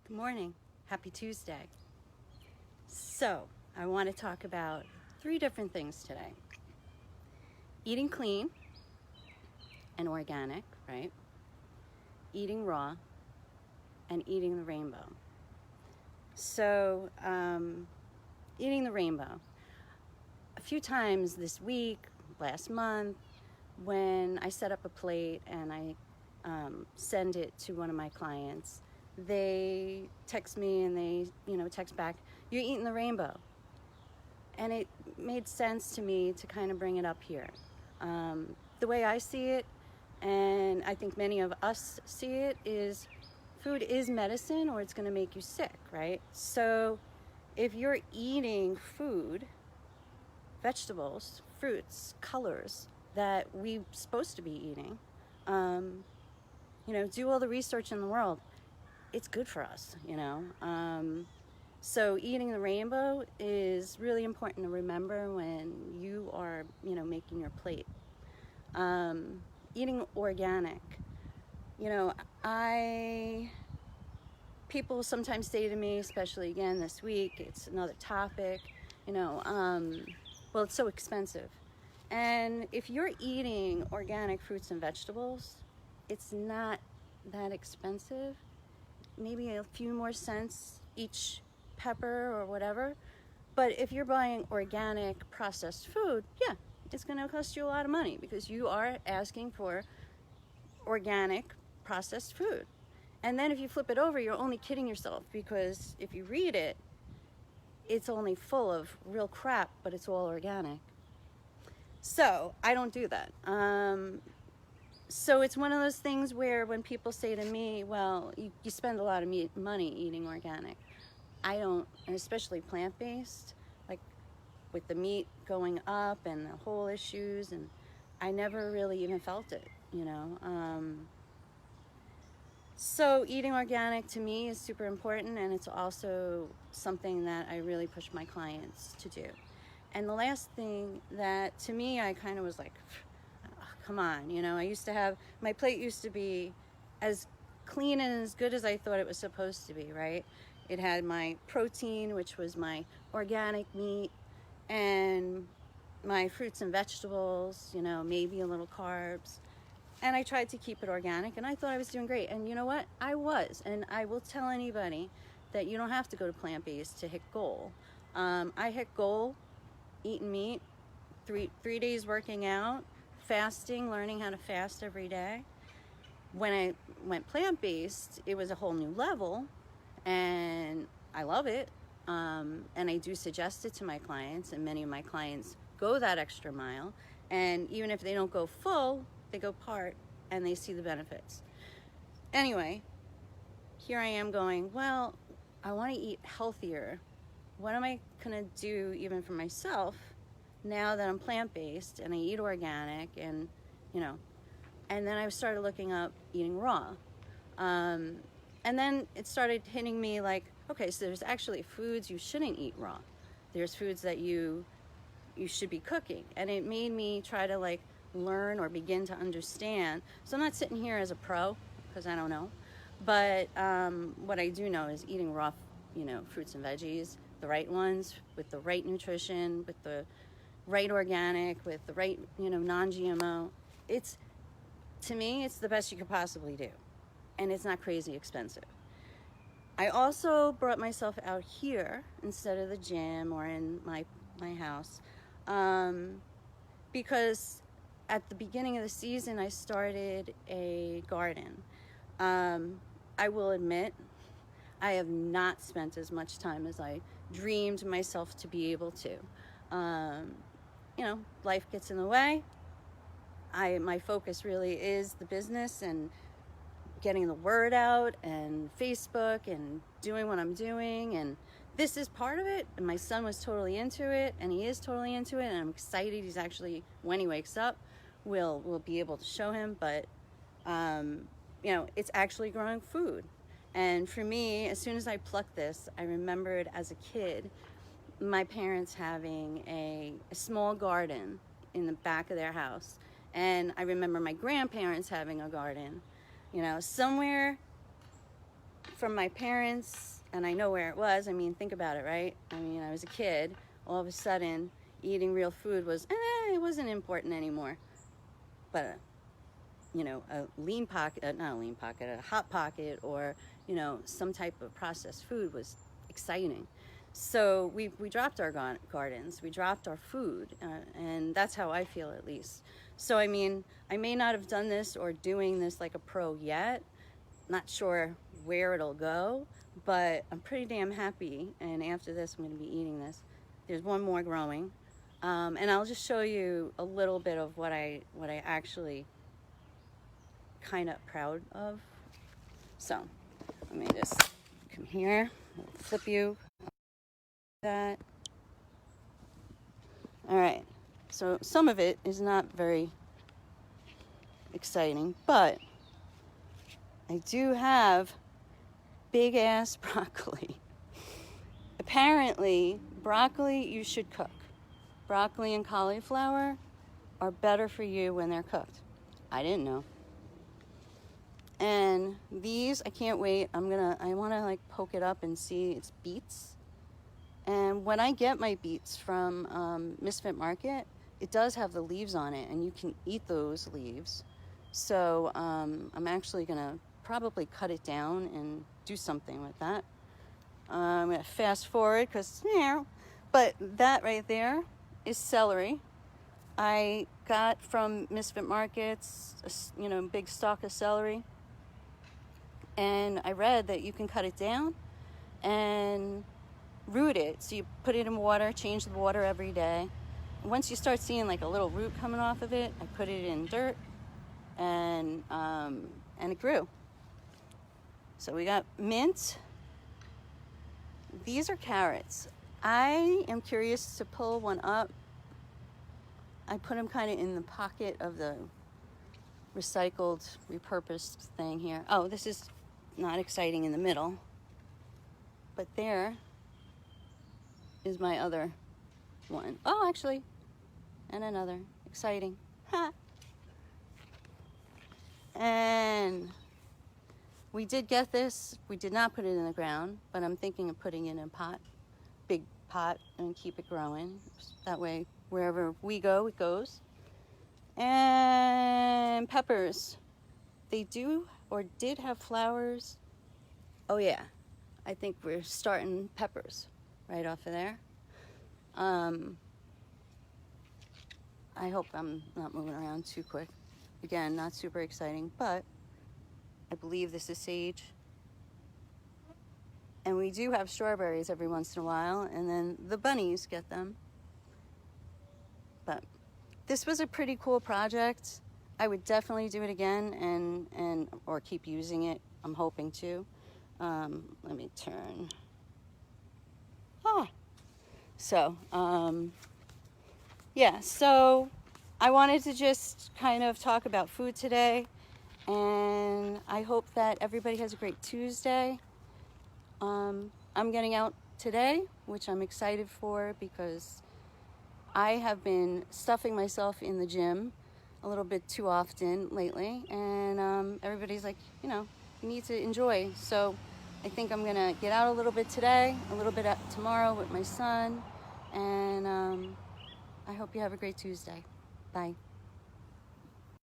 Good morning. Happy Tuesday. So, I want to talk about 3 different things today. Eating clean and organic, right? Eating raw and eating the rainbow. So, eating the rainbow. A few times this week, last month, when I set up a plate and I send it to one of my clients, they text me and they, text back, "You're eating the rainbow." And it made sense to me to kind of bring it up here. The way I see it, and I think many of us see it, is food is medicine or it's going to make you sick, right? So if you're eating food, vegetables, fruits, colors that we're supposed to be eating, do all the research in the world. It's good for us, So eating the rainbow is really important to remember when you are, making your plate. Eating organic. People sometimes say to me, especially again this week, it's another topic, well, it's so expensive. And if you're eating organic fruits and vegetables, it's not that expensive. Maybe a few more cents each pepper or whatever. But if you're buying organic processed food, yeah, it's going to cost you a lot of money because you are asking for organic processed food. And then if you flip it over, you're only kidding yourself, because if you read it, it's only full of real crap, but it's all organic. So I don't do that. So it's one of those things where when people say to me, well, you spend a lot of money eating organic. I don't, and especially plant-based, like with the meat going up and the whole issues, and I never really even felt it, So eating organic to me is super important, and it's also something that I really push my clients to do. And the last thing that to me, I kind of was like, oh, come on, I used to have, my plate used to be as clean and as good as I thought it was supposed to be, right? It had my protein, which was my organic meat, and my fruits and vegetables, maybe a little carbs. And I tried to keep it organic, and I thought I was doing great. And you know what? I was. And I will tell anybody that you don't have to go to plant-based to hit goal. I hit goal eating meat, three days working out, fasting, learning how to fast every day. When I went plant-based, it was a whole new level, and I love it. And I do suggest it to my clients, and many of my clients go that extra mile. And even if they don't go full, they go part, and they see the benefits. Anyway, here I am going, well, I want to eat healthier. What am I going to do even for myself now that I'm plant-based and I eat organic, and, and then I started looking up eating raw. And then it started hitting me like, okay, so there's actually foods you shouldn't eat raw. There's foods that you should be cooking. And it made me try to learn or begin to understand. So I'm not sitting here as a pro, because I don't know. But what I do know is eating raw, fruits and veggies, the right ones, with the right nutrition, with the right organic, with the right, non-GMO. To me, it's the best you could possibly do. And it's not crazy expensive. I also brought myself out here instead of the gym or in my house, because at the beginning of the season, I started a garden. I will admit, I have not spent as much time as I dreamed myself to be able to. Life gets in the way. My focus really is the business and getting the word out, and Facebook, and doing what I'm doing, and this is part of it. And my son was totally into it, and he is totally into it, and I'm excited. He's actually, when he wakes up, we'll be able to show him. But it's actually growing food. And for me, as soon as I plucked this, I remembered as a kid my parents having a small garden in the back of their house, and I remember my grandparents having a garden. Somewhere from my parents, and I know where it was. I mean, think about it, right? I mean, I was a kid. All of a sudden, eating real food was, it wasn't important anymore. But, a lean pocket, not a lean pocket, a hot pocket, or, some type of processed food was exciting. So we dropped our gardens, we dropped our food, and that's how I feel, at least. So, I mean, I may not have done this or doing this like a pro yet. Not sure where it'll go, but I'm pretty damn happy. And after this, I'm going to be eating this. There's one more growing, and I'll just show you a little bit of what I actually kind of proud of. So let me just come here, flip you that. All right, so some of it is not very exciting, but I do have big ass broccoli. Apparently, broccoli you should cook. Broccoli and cauliflower are better for you when they're cooked. I didn't know. And these, I can't wait. I want to like poke it up and see. It's beets. And when I get my beets from Misfit Market, it does have the leaves on it, and you can eat those leaves. So I'm actually going to probably cut it down and do something with that. I'm going to fast forward because, but that right there is celery. I got from Misfit Markets, big stalk of celery. And I read that you can cut it down and root it. So you put it in water, change the water every day. And once you start seeing like a little root coming off of it, I put it in dirt, and it grew. So we got mint. These are carrots. I am curious to pull one up. I put them kind of in the pocket of the recycled, repurposed thing here. Oh, this is not exciting in the middle. But there is my other one. Oh, actually, and another. Exciting. Ha! And we did get this. We did not put it in the ground, but I'm thinking of putting it in a pot, big pot, and keep it growing. That way, wherever we go, it goes. And peppers. They do or did have flowers. Oh yeah, I think we're starting peppers right off of there. I hope I'm not moving around too quick. Again, not super exciting, but I believe this is sage. And we do have strawberries every once in a while, and then the bunnies get them. But this was a pretty cool project. I would definitely do it again or keep using it. I'm hoping to. Let me turn. So, yeah, so I wanted to just kind of talk about food today, and I hope that everybody has a great Tuesday. I'm getting out today, which I'm excited for because I have been stuffing myself in the gym a little bit too often lately, and everybody's like, you need to enjoy. So I think I'm gonna get out a little bit today, a little bit tomorrow with my son, and I hope you have a great Tuesday. Bye.